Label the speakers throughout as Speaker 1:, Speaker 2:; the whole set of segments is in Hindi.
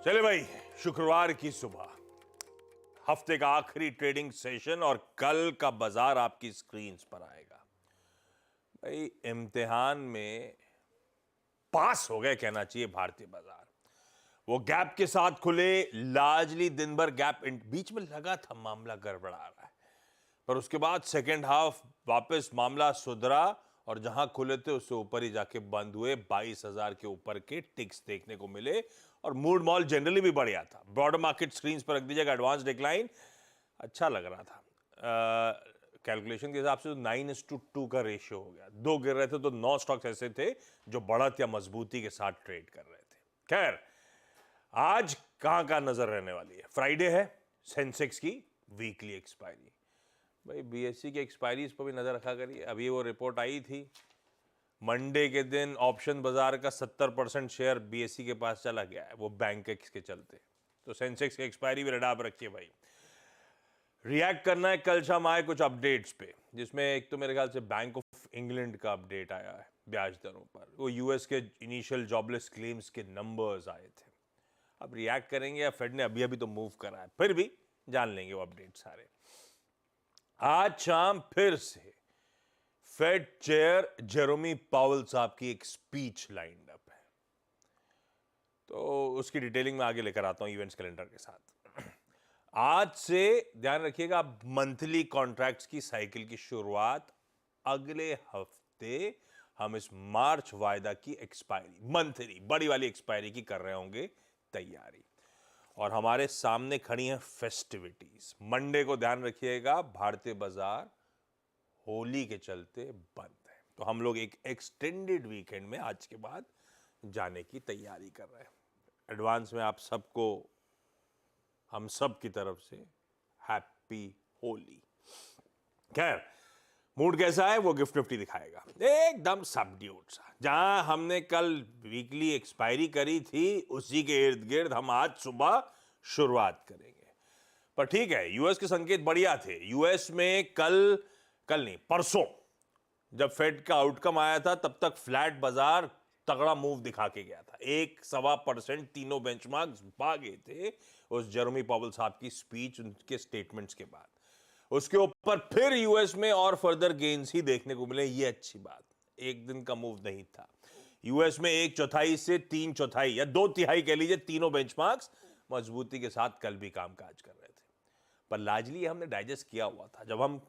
Speaker 1: चले भाई, शुक्रवार की सुबह, हफ्ते का आखिरी ट्रेडिंग सेशन और कल का बाजार आपकी स्क्रीन पर आएगा। भाई इम्तिहान में पास हो गए कहना चाहिए भारतीय बाजार। वो गैप के साथ खुले, लार्जली दिन भर गैप, बीच में लगा था मामला गड़बड़ा रहा है, पर उसके बाद सेकेंड हाफ वापस मामला सुधरा और जहां खुले थे उससे ऊपर ही जाके बंद हुए। 22,000 के ऊपर के टिक्स देखने को मिले और मूड मॉल जनरली भी बढ़िया था। ब्रॉडर मार्केट स्क्रीन पर रख दीजिएगा, एडवांस डिक्लाइन अच्छा लग रहा था। कैलकुलेशन के हिसाब से तो 9:2 का रेशियो हो गया। 2 गिर रहे थे तो 9 स्टॉक्स ऐसे थे जो बढ़त या मजबूती के साथ ट्रेड कर रहे थे। खैर, आज कहां का नजर रहने वाली है? फ्राइडे है, सेंसेक्स की वीकली एक्सपायरी। भाई बीएससी की एक्सपायरीज पर भी नजर रखा करिए। अभी वो रिपोर्ट आई थी, मंडे के दिन ऑप्शन बाजार का 70% शेयर बीएससी के पास चला गया है, वो बैंकेक्स के चलते। तो सेंसेक्स की एक्सपायरी भी रडार पर रखिए भाई। रिएक्ट करना है कल शाम आए कुछ अपडेट्स पे, जिसमें एक तो मेरे ख्याल से बैंक ऑफ इंग्लैंड का अपडेट आया है ब्याज दरों पर। वो यूएस के इनिशियल जॉबलेस क्लेम्स के नंबर्स आए थे। अब रिएक्ट करेंगे या फेड ने अभी अभी तो मूव करा है, फिर भी जान लेंगे वो अपडेट सारे। आज शाम फिर से फेड चेयर जेरोमी पावेल साहब की एक स्पीच लाइंड अप है, तो उसकी डिटेलिंग में आगे लेकर आता हूं इवेंट्स कैलेंडर के साथ। आज से ध्यान रखिएगा, मंथली कॉन्ट्रैक्ट्स की साइकिल की शुरुआत अगले हफ्ते हम इस मार्च वायदा की एक्सपायरी, मंथली बड़ी वाली एक्सपायरी की कर रहे होंगे तैयारी। और हमारे सामने खड़ी हैं फेस्टिविटीज। मंडे को ध्यान रखिएगा, भारतीय बाजार होली के चलते बंद है, तो हम लोग एक एक्सटेंडेड वीकेंड में आज के बाद जाने की तैयारी कर रहे हैं। एडवांस में आप सबको हम सब की तरफ से हैप्पी होली। खैर, मूड कैसा है वो गिफ्ट निफ्टी दिखाएगा, एकदम सबड्यूड सा। जहां हमने कल वीकली एक्सपायरी करी थी उसी के इर्द गिर्द हम आज सुबह शुरुआत करेंगे। पर ठीक है, यूएस के संकेत बढ़िया थे। यूएस में कल नहीं परसों जब फेड का आउटकम आया था तब तक फ्लैट बाजार तगड़ा मूव दिखा के गया था। 1-1.25% तीनों बेंचमार्क्स भागे थे उस जेरोमी पावेल साहब की स्पीच, उनके स्टेटमेंट्स के बाद। उसके ऊपर फिर यूएस में और फर्दर गेन्स ही देखने को मिले, ये अच्छी बात। एक दिन का मूव नहीं था। यूएस में 1/4 से 3/4 या 2/3 कह लीजिए, तीनों बेंचमार्क्स मजबूती के साथ कल भी कामकाज कर रहे थे। पर लार्जली हमने डाइजेस्ट किया हुआ था। जब हम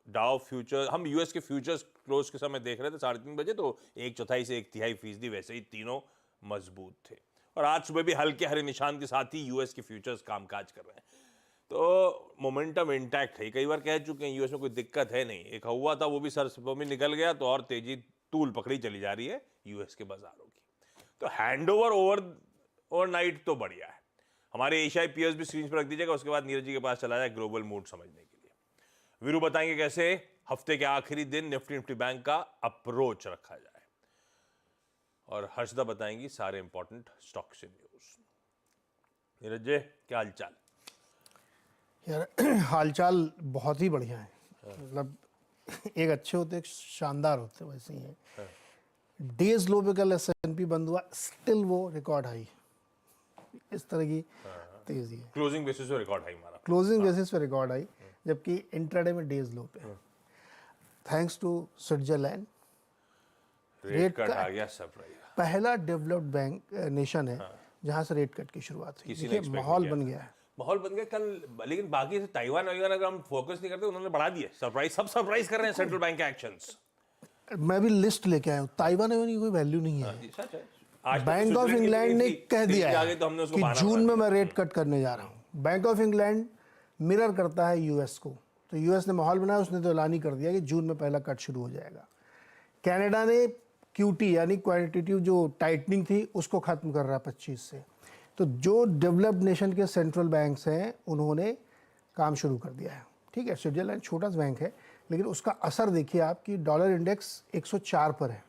Speaker 1: डाउ फ्यूचर, हम यूएस के फ्यूचर्स क्लोज के समय देख रहे थे 3:30 बजे, तो 1/4 से 1/3% वैसे ही तीनों मजबूत थे। और आज सुबह भी हल्के हरे निशान के साथ ही यूएस के फ्यूचर्स कामकाज कर रहे हैं, तो मोमेंटम इंटैक्ट है। कई बार कह चुके हैं यूएस में कोई दिक्कत है नहीं। एक हुआ था वो भी सर में निकल गया, तो और तेजी तूल पकड़ी चली जा रही है यूएस के बाजारों की। तो हैंडओवर ओवरनाइट तो बढ़िया है। हमारे एशियाई पीएस भी स्क्रीन पर रख दीजिएगा, उसके बाद नीरज जी के पास चला जाए ग्लोबल मूड समझने के लिए। वीरू बताएंगे कैसे हफ्ते के आखिरी दिन निफ्टी बैंक का अप्रोच रखा जाए, और हर्षदा बताएंगी सारे इंपॉर्टेंट स्टॉक से न्यूज। नीरज जी, क्या हालचाल?
Speaker 2: यार हालचाल बहुत ही बढ़िया है। मतलब एक अच्छे होते एक शानदार होते, वैसे ही है। डेज लो पे कल S&P बंद हुआ, स्टिल वो रिकॉर्ड हाई, इस तरह की तेजी है।
Speaker 1: क्लोजिंग बेसिस पे रिकॉर्ड हाई मारा,
Speaker 2: क्लोजिंग बेसिस पे रिकॉर्ड हाई, जबकि इंट्राडे में डेज लो पे। Thanks to Switzerland,
Speaker 1: rate cut आ गया सरप्राइज।
Speaker 2: पहला डेवलप्ड बैंक नेशन है जहां से रेट कट की शुरुआत हुई। देखिए माहौल बन गया है,
Speaker 1: माहौल बन गया कल। लेकिन बाकी से ताइवान अगर हम फोकस नहीं करते, उन्होंने बढ़ा दिए सरप्राइज। सब सरप्राइज कर रहे हैं सेंट्रल बैंक के एक्शंस।
Speaker 2: मैं भी लिस्ट लेके आया हूँ। ताइवान में कोई वैल्यू नहीं है। बैंक ऑफ इंग्लैंड ने कह दिया है कि जून में मैं रेट कट करने जा रहा हूँ। बैंक ऑफ इंग्लैंड मिरर करता है यूएस को, तो यूएस ने माहौल बनाया, उसने तो ऐलान ही कर दिया कि जून में पहला कट शुरू हो जाएगा। कनाडा ने क्यूटी यानी क्वांटिटेटिव जो टाइटनिंग थी उसको खत्म कर रहा है 25 से। तो जो डेवलप्ड नेशन के सेंट्रल बैंक्स हैं उन्होंने काम शुरू कर दिया है। ठीक है, स्विट्जरलैंड छोटा सा बैंक है, लेकिन उसका असर देखिए आप कि डॉलर इंडेक्स 104 पर है।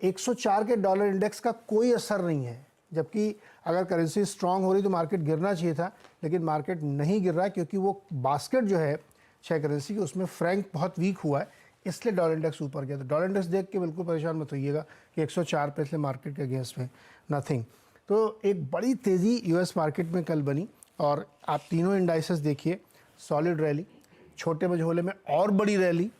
Speaker 2: 104 के डॉलर इंडेक्स का कोई असर नहीं है, जबकि अगर करेंसी स्ट्रांग हो रही तो मार्केट गिरना चाहिए था, लेकिन मार्केट नहीं गिर रहा क्योंकि वो बास्केट जो है 6 करेंसी की, उसमें फ्रैंक बहुत वीक हुआ है, इसलिए डॉलर इंडेक्स ऊपर गया। तो डॉलर इंडेक्स देख के बिल्कुल परेशान मत होइएगा कि 104 पे, इसलिए मार्केट के अगेंस्ट में नथिंग। तो एक बड़ी तेज़ी यूएस मार्केट में कल बनी और आप तीनों इंडाइसेस देखिए, सॉलिड रैली, छोटे मझोले में और बड़ी रैली,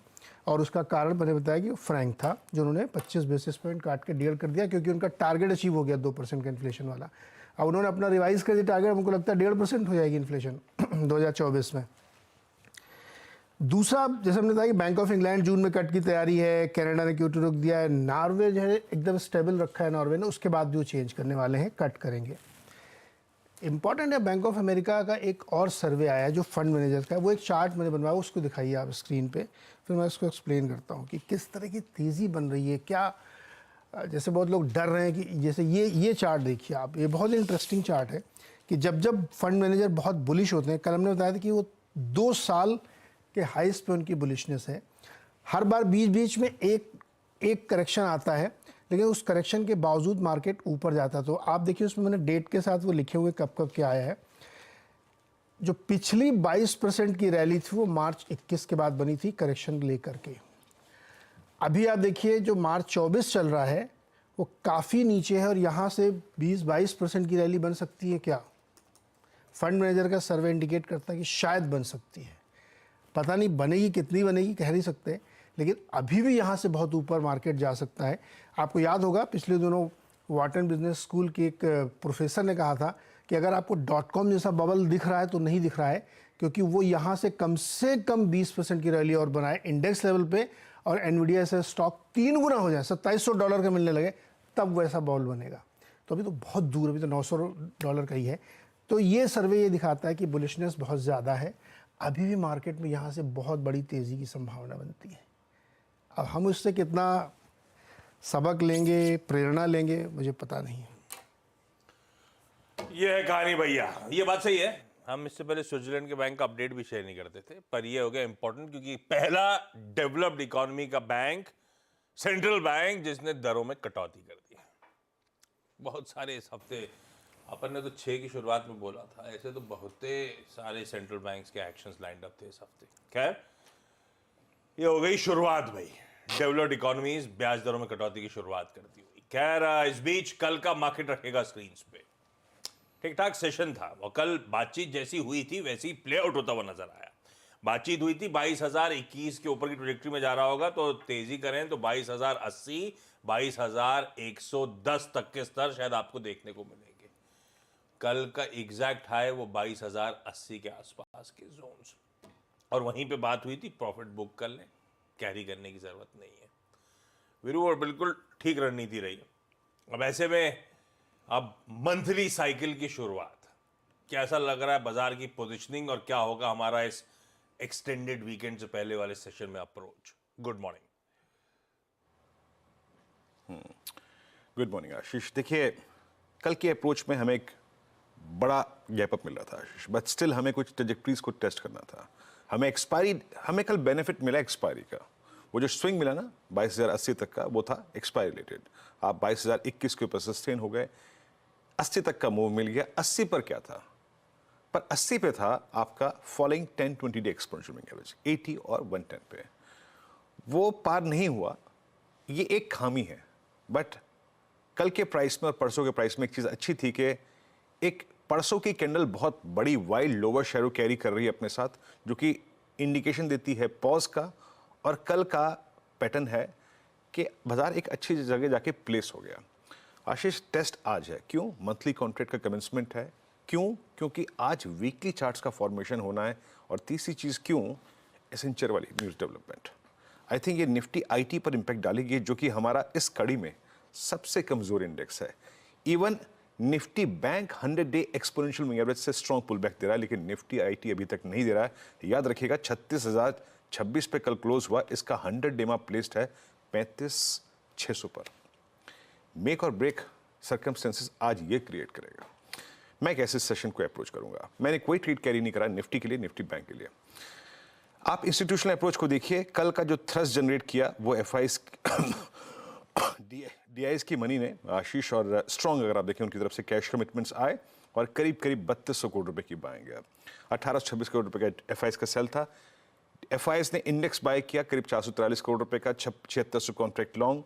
Speaker 2: और उसका कारण मैंने बताया कि फ्रैंक था जो उन्होंने 25 बेसिस पॉइंट काट के डील कर दिया क्योंकि उनका टारगेट अचीव हो गया 2% का इन्फ्लेशन वाला। अब उन्होंने अपना रिवाइज कर दिया टारगेट, हमको लगता है 1.5% हो जाएगी इन्फ्लेशन 2024 में। दूसरा, जैसे हमने बताया कि बैंक ऑफ इंग्लैंड जून में कट की तैयारी है, कनाडा ने क्यूटी रोक दिया है, नॉर्वे जो है एकदम स्टेबल रखा है नॉर्वे ने, उसके बाद भी वो चेंज करने वाले हैं, कट करेंगे। इंपॉर्टेंट है, बैंक ऑफ अमेरिका का एक और सर्वे आया है जो फंड मैनेजर का है, वो एक चार्ट मैंने बनवाया, उसको दिखाइए आप स्क्रीन पे, फिर मैं उसको एक्सप्लेन करता हूँ कि किस तरह की तेज़ी बन रही है। क्या जैसे बहुत लोग डर रहे हैं कि जैसे ये चार्ट देखिए आप, ये बहुत इंटरेस्टिंग चार्ट है कि जब जब फंड मैनेजर बहुत बुलिश होते हैं, कल हमने बताया था कि वो 2 साल के हाईस्ट पे उनकी बुलिशनेस है, हर बार बीच बीच में एक करेक्शन आता है, लेकिन उस करेक्शन के बावजूद मार्केट ऊपर जाता है। तो आप देखिए उसमें मैंने डेट के साथ वो लिखे हुए कब कब क्या आया है। जो पिछली 22% की रैली थी वो मार्च 21 के बाद बनी थी करेक्शन लेकर के। अभी आप देखिए जो मार्च 24 चल रहा है वो काफ़ी नीचे है और यहाँ से 20-22% की रैली बन सकती है क्या? फंड मैनेजर का सर्वे इंडिकेट करता है कि शायद बन सकती है, पता नहीं बनेगी, कितनी बनेगी कह नहीं सकते, लेकिन अभी भी यहाँ से बहुत ऊपर मार्केट जा सकता है। आपको याद होगा पिछले दिनों वाटन बिजनेस स्कूल के एक प्रोफेसर ने कहा था कि अगर आपको .com जैसा बबल दिख रहा है तो नहीं दिख रहा है, क्योंकि वो यहाँ से कम 20% की रैली और बनाए इंडेक्स लेवल पे, और एनवीडिया से स्टॉक 3 गुना हो जाए, $2700 का मिलने लगे, तब वैसा बॉल बनेगा। तो अभी तो बहुत दूर, अभी तो $900 का ही है। तो ये सर्वे ये दिखाता है कि बुलिशनेस बहुत ज़्यादा है, अभी भी मार्केट में यहाँ से बहुत बड़ी तेज़ी की संभावना बनती है। अब हम उससे कितना सबक लेंगे, प्रेरणा लेंगे, मुझे पता नहीं है।
Speaker 1: ये है कहानी भैया, ये बात सही है। हम इससे पहले स्विट्जरलैंड के बैंक का अपडेट भी शेयर नहीं करते थे, पर ये हो गया इंपॉर्टेंट क्योंकि पहला डेवलप्ड इकोनॉमी का बैंक, सेंट्रल बैंक, जिसने दरों में कटौती कर दी है। बहुत सारे इस हफ्ते, अपन ने तो 6 की शुरुआत में बोला था, ऐसे तो बहुत सारे सेंट्रल बैंक्स के एक्शंस लाइंड अप थे इस हफ्ते। खैर, ये हो गई शुरुआत भाई, डेवलप्ड इकोनॉमीज ब्याज दरों में कटौती की शुरुआत करती हुई। खैर, इस बीच कल का मार्केट रखेगा स्क्रीन पे। ठीक ठाक सेशन था और कल बातचीत जैसी हुई थी वैसी प्ले आउट होता हुआ नजर आया। बातचीत हुई थी 22,021 के ऊपर की ट्रैजेक्टरी में जा रहा होगा, तो तेजी करें तो 22,080, 22,110 तक के स्तर शायद आपको देखने को मिलेंगे। कल का एग्जैक्ट हाई वो 22,080 के आसपास के जोन्स, और वहीं पे बात हुई थी प्रॉफिट बुक कर लें, कैरी करने की जरूरत नहीं है वीरू, और बिल्कुल ठीक रणनीति रही। अब ऐसे में अब मंथली साइकिल की शुरुआत, कैसा लग रहा है बाजार की पोजीशनिंग और क्या होगा हमारा इस एक्सटेंडेड वीकेंड से पहले वाले सेशन में approach? Good morning.
Speaker 3: Good morning Ashish. देखिए, कल के अप्रोच में हमें एक बड़ा गैप अप मिल रहा था आशीष, बट स्टिल हमें कुछ ट्रैजेक्टरीज को टेस्ट करना था। हमें कल बेनिफिट मिला एक्सपायरी का। वो जो स्विंग मिला ना 22,080 तक का, वो था एक्सपायरी रिलेटेड। आप 22,021 के ऊपर सस्टेन हो गए, 80 तक का मूव मिल गया। 80 पर क्या था? पर 80 पे था आपका following 10-20 day exponential moving average, 80 और 110 पे। वो पार नहीं हुआ, ये एक खामी है। बट कल के प्राइस में और परसों के प्राइस में एक चीज़ अच्छी थी कि एक परसों की कैंडल बहुत बड़ी वाइड लोअर शैडो कैरी कर रही है अपने साथ, जो कि इंडिकेशन देती है पॉज का, और कल का पैटर्न है कि बाजार एक अच्छी जगह जाके प्लेस हो गया। आशीष, टेस्ट आज है। क्यों? मंथली कॉन्ट्रैक्ट का कमेंसमेंट है। क्यों? क्योंकि आज वीकली चार्ट्स का फॉर्मेशन होना है। और तीसरी चीज़ क्यों? एसेंचर वाली न्यूज़ डेवलपमेंट। आई थिंक ये निफ्टी आईटी पर इंपैक्ट डालेगी, जो कि हमारा इस कड़ी में सबसे कमजोर इंडेक्स है। Even Nifty bank 100 day exponential moving average से स्ट्रॉन्ग पुल बैक दे रहा है, लेकिन निफ्टी आईटी अभी तक नहीं दे रहा है। याद रखिएगा 36,026 पे कल क्लोज हुआ, इसका 100 डे में प्लेस्ड है 35,600 पर। मेक और ब्रेक सर्कमस्टेंसेस आज ये क्रिएट करेगा। मैं कैसे सेशन को अप्रोच करूंगा? मैंने कोई ट्रेड कैरी नहीं करा निफ्टी के लिए, निफ्टी बैंक के लिए। आप इंस्टीट्यूशनल अप्रोच को देखिए। कल का जो थ्रस्ट जनरेट किया वो एफआईज डीआईज की मनी ने आशीष, और स्ट्रॉन्ग अगर आप देखें उनकी तरफ से कैश कमिटमेंट्स आए और करीब 3200 करोड़ रुपए की बाइंग है। 1826 करोड़ रुपए का एफआईज का सेल था। एफआईज ने इंडेक्स बाय किया करीब 443 करोड़ रुपए का, 7600 कॉन्ट्रैक्ट लॉन्ग।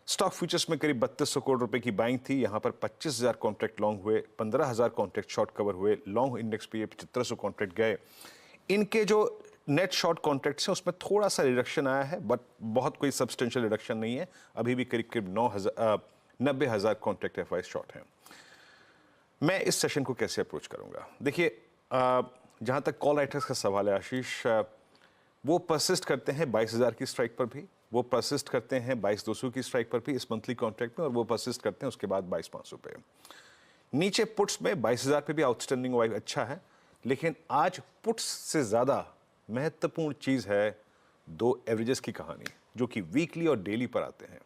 Speaker 3: स्टॉक फ्यूचर्स में करीब 3200 करोड़ रुपए की बाइंग थी। यहाँ पर 25,000 कॉन्ट्रैक्ट लॉन्ग हुए, 15,000 कॉन्ट्रैक्ट शॉर्ट कवर हुए। लॉन्ग इंडेक्स पे ये 7500 कॉन्ट्रैक्ट गए। इनके जो नेट शॉर्ट कॉन्ट्रैक्ट्स हैं उसमें थोड़ा सा रिडक्शन आया है, बट बहुत कोई सब्सटेंशियल रिडक्शन नहीं है। अभी भी करीब करीब 90,000 कॉन्ट्रैक्ट एफआई शॉर्ट हैं। मैं इस सेशन को कैसे अप्रोच करूंगा? देखिए, जहां तक कॉल राइटर्स का सवाल है आशीष, वो परसिस्ट करते हैं 22,000 की स्ट्राइक पर भी, वो परसिस्ट करते हैं 22,200 की स्ट्राइक पर भी इस मंथली कॉन्ट्रैक्ट में, और वो परसिस्ट करते हैं उसके बाद 22,500 पे। नीचे पुट्स में 22,000 पे भी आउटस्टैंडिंग वाइव अच्छा है, लेकिन आज पुट्स से ज़्यादा महत्वपूर्ण चीज़ है दो एवरेजेस की कहानी, जो कि वीकली और डेली पर आते हैं।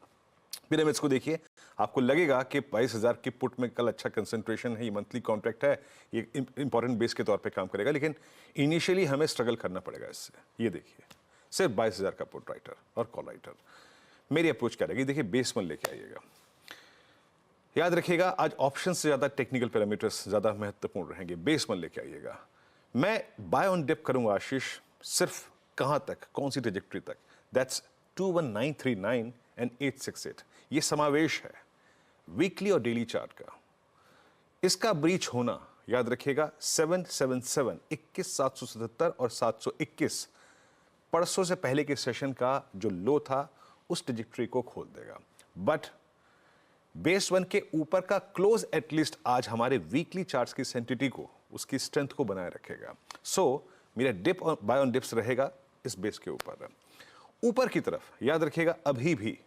Speaker 3: पिरामिड्स को देखिए, आपको लगेगा कि 22,000 के पुट में कल अच्छा कंसंट्रेशन है, ये मंथली कॉन्ट्रैक्ट है, ये इंपॉर्टेंट बेस के तौर पे काम करेगा, लेकिन इनिशियली हमें स्ट्रगल करना पड़ेगा इससे। ये देखिए, सिर्फ 22,000 का पुट राइटर और कॉल राइटर। मेरी अप्रोच क्या रहेगी? देखिए, बेस वन लेके आइएगा। याद रखिएगा, आज ऑप्शन से ज़्यादा टेक्निकल पैरामीटर्स ज़्यादा महत्वपूर्ण रहेंगे। बेस वन लेके आइएगा। मैं बाय ऑन डिप करूंगा आशीष, सिर्फ कहाँ तक, कौन सी ट्रेजेक्टरी तक? That's 21939 and 868। ये समावेश है वीकली और डेली चार्ट का। इसका ब्रीच होना, याद रखिएगा, 777, 21,777 और 721 परसों से पहले के सेशन का जो लो था उस ट्रेजेक्टरी को खोल देगा। बट बेस वन के ऊपर का क्लोज एटलीस्ट आज हमारे वीकली चार्ट्स की सेंटिटी को, उसकी स्ट्रेंथ को बनाए रखेगा। सो मेरा डिप और बाय ऑन डिप्स रहेगा इस बेस के ऊपर। ऊपर की तरफ याद रखिएगा, अभी भी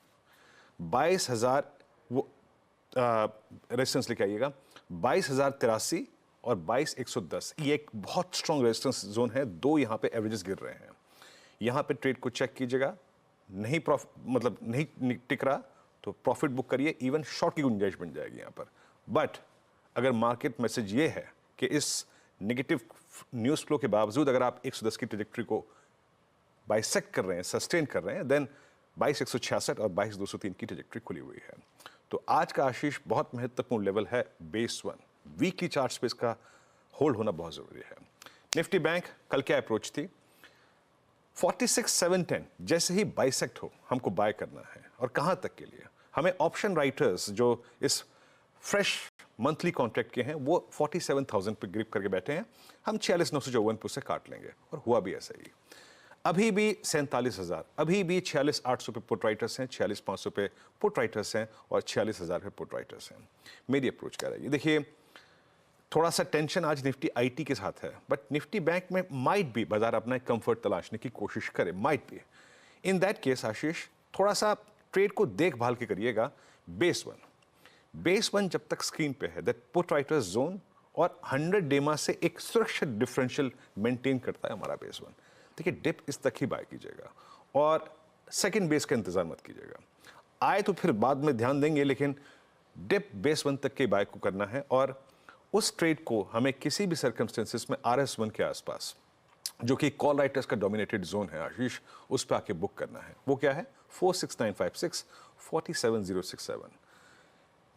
Speaker 3: 22,000 वो रेजिस्टेंस लेके आइएगा, 22,083 और 22,110। ये एक बहुत स्ट्रॉन्ग रेजिस्टेंस जोन है। दो यहाँ पे एवरेजेस गिर रहे हैं। यहाँ पे ट्रेड को चेक कीजिएगा, नहीं मतलब नहीं टिक रहा तो प्रॉफिट बुक करिए, इवन शॉर्ट की गुंजाइश बन जाएगी यहाँ पर। बट अगर मार्केट मैसेज ये है कि इस नेगेटिव न्यूज़ फ्लो के बावजूद अगर आप 110 की ट्रेजेक्टरी को बाइसेक्ट कर रहे हैं, सस्टेन कर रहे हैं, देन 22,166 और 22,203 की ट्रेजेक्टरी खुली हुई है। तो आज का आशीष बहुत महत्वपूर्ण लेवल है बेस वन। वीकली चार्ट्स पे इसका होल्ड होना बहुत जरूरी है। निफ्टी बैंक कल क्या अप्रोच थी? 46,710 जैसे ही बाइसेक्ट हो हमको बाय करना है। और कहां तक के लिए? हमें ऑप्शन राइटर्स जो इस फ्रेश मंथली कॉन्ट्रैक्ट के हैं वो 47,000 पे ग्रिप करके बैठे हैं। हम 46,954 पे उसे काट लेंगे, और हुआ भी ऐसा ही। अभी भी 47,000, अभी भी 46,800 पे पुट राइटर्स हैं, 46,500 पे पुट राइटर्स हैं, और 46,000 पे पुट राइटर्स हैं। मेरी अप्रोच क्या रहेगी? देखिए, थोड़ा सा टेंशन आज निफ्टी आईटी के साथ है, बट निफ्टी बैंक में माइट भी बाजार अपना एक कंफर्ट तलाशने की कोशिश करे, माइट भी। इन दैट केस आशीष, थोड़ा सा ट्रेड को देखभाल के करिएगा। बेस वन जब तक स्क्रीन पे है, दैट पुट राइटर्स जोन और 100 डेमा से एक सुरक्षित डिफरेंशियल मेंटेन करता है हमारा बेस वन। देखिए, डिप इस तक ही बाय कीजिएगा, और सेकंड बेस का इंतजार मत कीजिएगा। आए तो फिर बाद में ध्यान देंगे, लेकिन डिप बेस वन तक के बाय को करना है। और उस ट्रेड को हमें किसी भी सर्कमस्टेंसेस में RS1 के आसपास, जो कि कॉल राइटर्स का डोमिनेटेड जोन है आशीष, उस पर आके बुक करना है। वो क्या है? 46956, 47,067।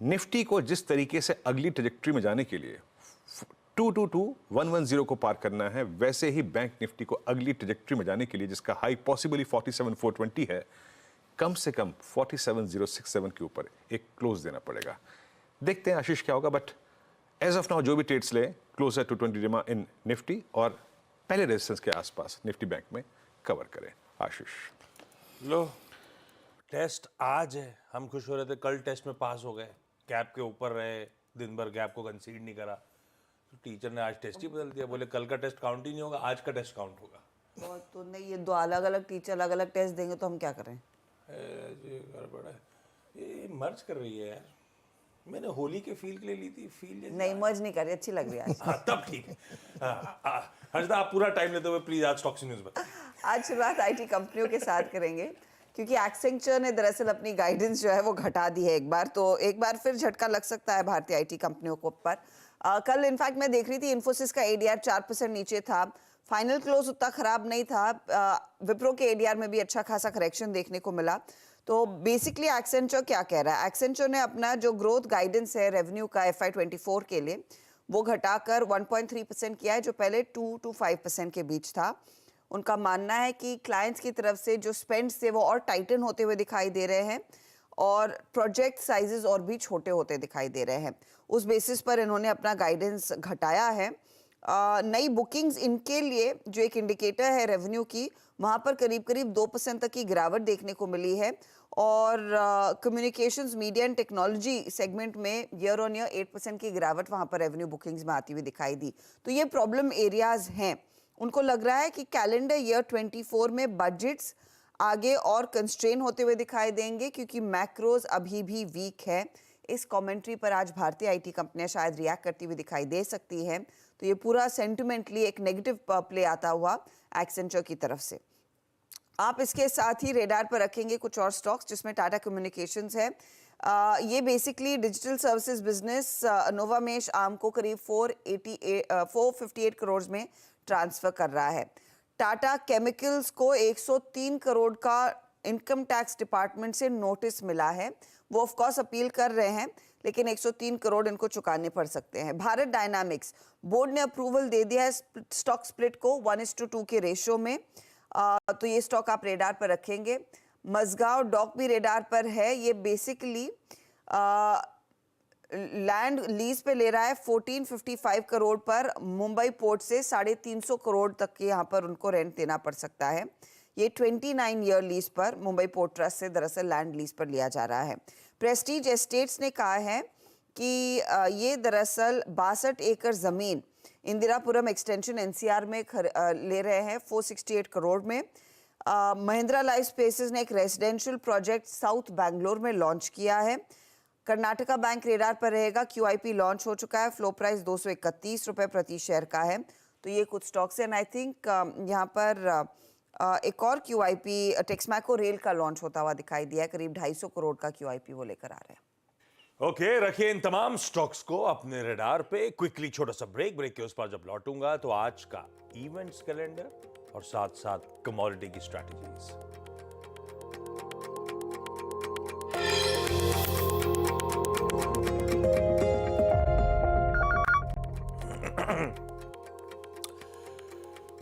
Speaker 3: निफ्टी को जिस तरीके से अगली ट्रेजेक्टरी में जाने के लिए 222,110 को पार करना है, वैसे ही बैंक निफ्टी को अगली ट्रेजेक्टरी में जाने के लिए, जिसका हाई पॉसिबली 47,420 है, कम से कम 47,067 के ऊपर एक क्लोज देना पड़ेगा। देखते हैं आशीष क्या होगा, बट एज ऑफ नाउ जो भी ट्रेड्स ले, क्लोजर टू 20 डेमा इन निफ्टी, और पहले रेजिस्टेंस के आसपास निफ्टी बैंक में कवर करें। आशीष
Speaker 1: लो, टेस्ट आज है, हम खुश हो रहे थे, कल टेस्ट में पास हो गए, गैप के ऊपर रहे, दिन भर गैप को कंसीड नहीं करा, तो टीचर ने आज टेस्ट ही बदल दिया, बोले कल का टेस्ट काउंट ही नहीं होगा, आज का टेस्ट काउंट होगा।
Speaker 4: तो नहीं, ये दो अलग अलग टीचर अलग अलग टेस्ट देंगे तो हम क्या करें?
Speaker 1: ये गड़बड़ है, ये मर्ज कर रही है यार। मैंने होली के फील के लिए ली थी, फील
Speaker 4: नहीं मर्ज नहीं कर रही, अच्छी लग रही है।
Speaker 1: हाँ, तब ठीक है। हर्षदा, आप पूरा टाइम लेते हुए प्लीज आज स्टॉक्स न्यूज़ बताइए।
Speaker 4: आज शुरुआत आईटी कंपनियों के साथ करेंगे, क्योंकि एक्सेंचर ने दरअसल अपनी गाइडेंस जो है वो घटा दी है एक बार, तो एक बार फिर झटका लग सकता है भारतीय आईटी कंपनियों को ऊपर। कल इनफैक्ट मैं देख रही थी, इन्फोसिस का एडीआर 4% नीचे था, फाइनल क्लोज उतना खराब नहीं था। विप्रो के एडीआर में भी अच्छा खासा करेक्शन देखने को मिला। तो बेसिकली एक्सेंचर क्या कह रहा है? एक्सेंचर ने अपना जो ग्रोथ गाइडेंस है रेवेन्यू का FY24 के लिए, वो घटाकर 1.3% किया है, जो पहले 2 to 5% के बीच था। उनका मानना है कि क्लाइंट्स की तरफ से जो स्पेंड्स थे वो और टाइटन होते हुए दिखाई दे रहे हैं, और प्रोजेक्ट साइजेस और भी छोटे होते दिखाई दे रहे हैं। उस बेसिस पर इन्होंने अपना गाइडेंस घटाया है। नई बुकिंग्स इनके लिए जो एक इंडिकेटर है रेवेन्यू की, वहाँ पर करीब करीब 2% तक की गिरावट देखने को मिली है। और communications, media and technology segment में ईयर ऑन ईयर 8% की गिरावट वहाँ पर रेवेन्यू बुकिंग्स में आती हुई दिखाई दी। तो ये प्रॉब्लम एरियाज हैं। उनको लग रहा है कि कैलेंडर ईयर 24 में बजट्स आगे और कंस्ट्रेन होते हुए दिखाई देंगे क्योंकि मैक्रोज अभी भी वीक है। इस कमेंट्री पर आज भारतीय आईटी कंपनियां शायद रिएक्ट करती हुई दिखाई दे सकती हैं। तो ये पूरा सेंटिमेंटली एक नेगेटिव प्ले आता हुआ एक्सेंचर की तरफ से। आप इसके साथ ही रेडार पर रखेंगे कुछ और स्टॉक्स जिसमें टाटा कम्युनिकेशंस है। ये basically digital services business Novamesh arm को करीब 458 करोड़ में ट्रांसफर कर रहा है। टाटा केमिकल्स को 103 करोड़ का इनकम टैक्स डिपार्टमेंट से नोटिस मिला है। वो ऑफ कोर्स अपील कर रहे हैं, लेकिन 103 करोड़ इनको चुकाने पड़ सकते हैं। भारत डायनामिक्स बोर्ड ने अप्रूवल दे दिया है स्टॉक स्प्लिट को 1:2 के रेशियो में। तो ये स्टॉक आप रेडार पर रखेंगे। मजगांव डॉक भी रेडार पर है। ये बेसिकली लैंड लीज पे ले रहा है 1455 करोड़ पर। मुंबई पोर्ट से 350 करोड़ तक के यहाँ पर उनको रेंट देना पड़ सकता है। ये 29 ईयर लीज पर मुंबई पोर्ट ट्रस्ट से दरअसल लैंड लीज पर लिया जा रहा है। प्रेस्टीज एस्टेट्स ने कहा है कि ये दरअसल 62 एकड़ जमीन इंदिरापुरम एक्सटेंशन एनसीआर में ले रहे हैं 468 करोड़ में। महिंद्रा लाइफ स्पेसेस ने एक रेजिडेंशियल प्रोजेक्ट साउथ बैंगलोर में लॉन्च किया है। कर्नाटका बैंक रेडार पर रहेगा। QIP लॉन्च हो चुका है। फ्लो प्राइस 231 रुपए प्रति शेयर का है। तो ये कुछ स्टॉक्स हैं। आई थिंक यहाँ पर एक और QIP टेक्समैको रेल का लॉन्च होता हुआ दिखाई दिया है। करीब 250 करोड़ का QIP वो लेकर आ रहे हैं।
Speaker 1: ओके, रखिए इन तमाम स्टॉक्स को अपने रडार पे। क्विकली छोटा सा ब्रेक के उस पर जब लौटूंगा तो आज का इवेंट्स कैलेंडर और साथ साथ कमोडिटी की स्ट्रैटेजीज।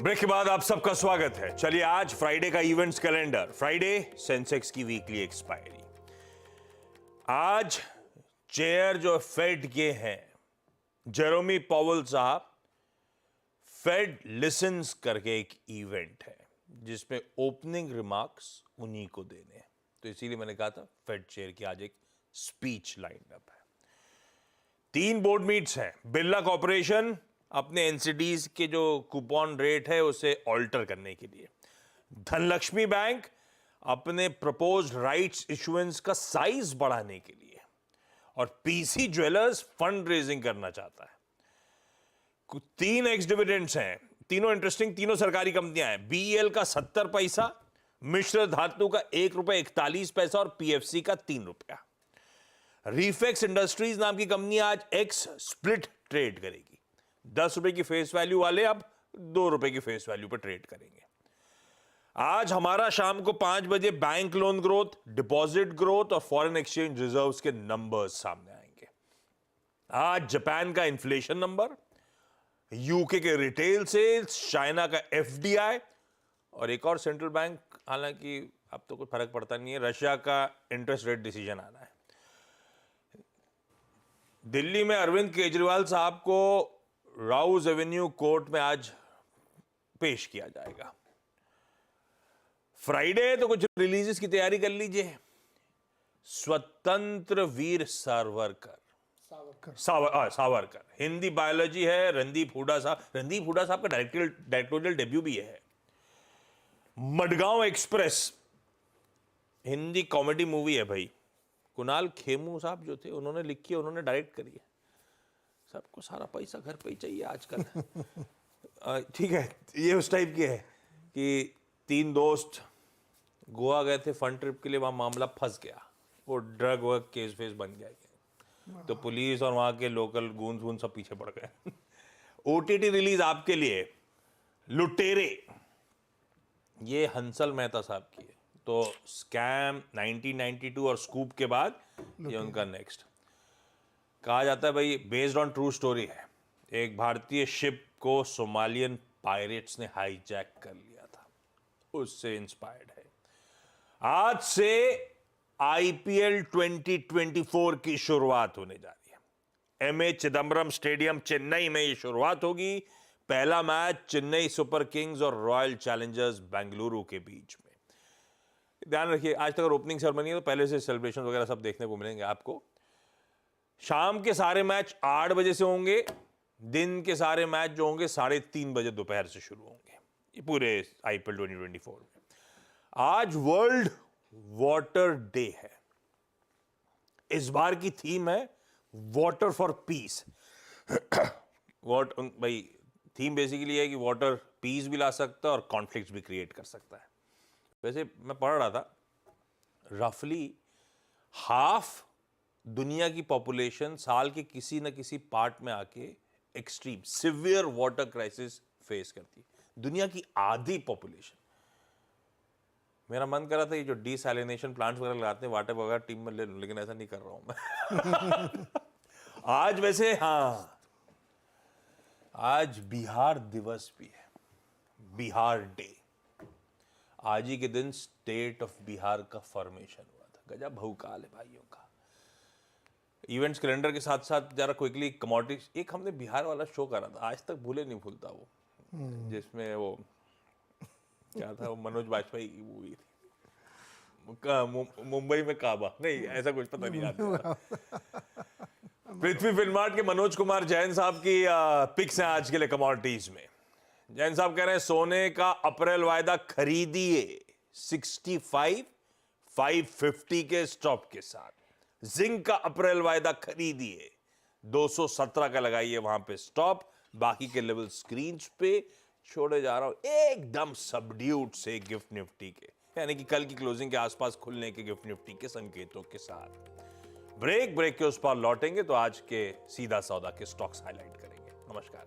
Speaker 1: ब्रेक के बाद आप सबका स्वागत है। चलिए आज फ्राइडे का इवेंट्स कैलेंडर। फ्राइडे सेंसेक्स की वीकली एक्सपायरी। आज चेयर जो फेड के हैं जेरोमी पॉवेल साहब, फेड लिसन्स करके एक इवेंट है जिसमें ओपनिंग रिमार्क्स उन्हीं को देने हैं। तो इसीलिए मैंने कहा था फेड चेयर की आज एक स्पीच लाइन अप है। 3 बोर्ड मीट्स हैं। बिरला कॉर्पोरेशन अपने एनसीडीज के जो कूपन रेट है उसे ऑल्टर करने के लिए, धनलक्ष्मी बैंक अपने प्रपोज्ड राइट्स इशुएंस का साइज बढ़ाने के लिए, और पीसी ज्वेलर्स फंड रेजिंग करना चाहता है। 3 एक्स डिविडेंड्स हैं। तीनों इंटरेस्टिंग, तीनों सरकारी कंपनियां हैं। बीईएल का 70 पैसा, मिश्र धातु का ₹1.41 और पीएफसी का ₹3। रिफेक्स इंडस्ट्रीज नाम की कंपनी आज एक्स स्प्लिट ट्रेड करेगी। ₹10 की फेस वैल्यू वाले अब ₹2 की फेस वैल्यू पर ट्रेड करेंगे। आज हमारा शाम को 5 बजे bank loan growth, deposit growth और फॉरेन एक्सचेंज रिजर्व्स के नंबर्स सामने आएंगे। आज जापान का इन्फ्लेशन नंबर, यूके के रिटेल सेल्स, चाइना का एफडीआई और एक और सेंट्रल बैंक, हालांकि अब तो कोई फर्क पड़ता नहीं है, रशिया का इंटरेस्ट रेट डिसीजन आना है। दिल्ली में अरविंद केजरीवाल साहब को राउज एवेन्यू कोर्ट में आज पेश किया जाएगा। फ्राइडे तो कुछ रिलीजेस की तैयारी कर लीजिए। स्वतंत्र वीर सावरकर, हिंदी बायोलॉजी है। रणदीप हुडा साहब का डायरेक्टोरियल डेब्यू भी है। Madgaon express Hindi comedy movie है भाई। कुणाल खेमू साहब जो थे उन्होंने लिखी है, उन्होंने डायरेक्ट करी है। सबको सारा पैसा घर पे ही चाहिए आजकल। ठीक है, ये उस टाइप की है कि 3 दोस्त गोवा गए थे फन ट्रिप के लिए, वहां मामला फंस गया, वो ड्रग वर्क केस फेस बन गया। तो पुलिस और वहां के लोकल गूंज वूंज सब पीछे पड़ गए। ओटीटी रिलीज आपके लिए लुटेरे, ये हंसल मेहता साहब की है। तो स्कैम 1992 और स्कूप के बाद ये उनका नेक्स्ट। कहा जाता है भाई बेस्ड ऑन ट्रू स्टोरी है। एक भारतीय शिप को सोमालियन पायरेट्स ने हाईजैक कर लिया था, उससे इंस्पायर्ड है। आज से आईपीएल 2024 की शुरुआत होने जा रही है। एमए चिदम्बरम स्टेडियम चेन्नई में ये शुरुआत होगी। पहला मैच चेन्नई सुपर किंग्स और रॉयल चैलेंजर्स बेंगलुरु के बीच में। ध्यान रखिए, आज तक ओपनिंग सेरेमनी है तो पहले से सेलिब्रेशन वगैरह सब देखने को मिलेंगे आपको। शाम के सारे मैच 8 बजे से होंगे। दिन के सारे मैच जो होंगे 3:30 बजे दोपहर से शुरू होंगे, ये पूरे आईपीएल 2024 में। आज वर्ल्ड वाटर डे है। इस बार की थीम है वाटर फॉर पीस। भाई थीम बेसिकली है कि वाटर पीस भी ला सकता है और कॉन्फ्लिक्ट्स भी क्रिएट कर सकता है। वैसे मैं पढ़ रहा था, रफली हाफ दुनिया की पॉपुलेशन साल के किसी न किसी पार्ट में आके extreme severe water crisis face करती है। दुनिया की आधी पॉपुलेशन। मेरा मन कर रहा था ये जो डीसैलिनेशन प्लांट्स वगैरह लगाते हैं वाटर वगैरह टीम में ले लूं, लेकिन ऐसा नहीं कर रहा हूं मैं। आज वैसे हाँ, आज बिहार दिवस भी है, बिहार डे। आज ही के दिन स्टेट ऑफ बिहार का फॉर्मेशन हुआ था। गजब भौकाल है भाइयों का। इवेंट्स कैलेंडर के साथ साथ जरा क्विकली कमोडिटीज, एक हमने बिहार वाला शो करा था, आज तक भूले नहीं भूलता वो, जिसमें वो क्या था, वो मनोज बाजपेयी की मूवी थी, मुंबई में काबा, नहीं ऐसा कुछ पता नहीं याद। पृथ्वी फिल्मार्ट के मनोज कुमार जैन साहब की पिक्स हैं आज के लिए कमोडिटीज में। जैन साहब कह रहे हैं सोने का अप्रैल वायदा खरीदिए 65,550 के स्टॉप के साथ। जिंक का अप्रैल वायदा खरीदिए 217 का लगाइए वहां पे स्टॉप। बाकी के लेवल स्क्रीन पे छोड़े जा रहा हूं एकदम सबड्यूड से गिफ्ट निफ्टी के, यानी कि कल की क्लोजिंग के आसपास खुलने के गिफ्ट निफ्टी के संकेतों के साथ। ब्रेक के उस पार लौटेंगे तो आज के सीधा सौदा के स्टॉक्स हाईलाइट करेंगे। नमस्कार।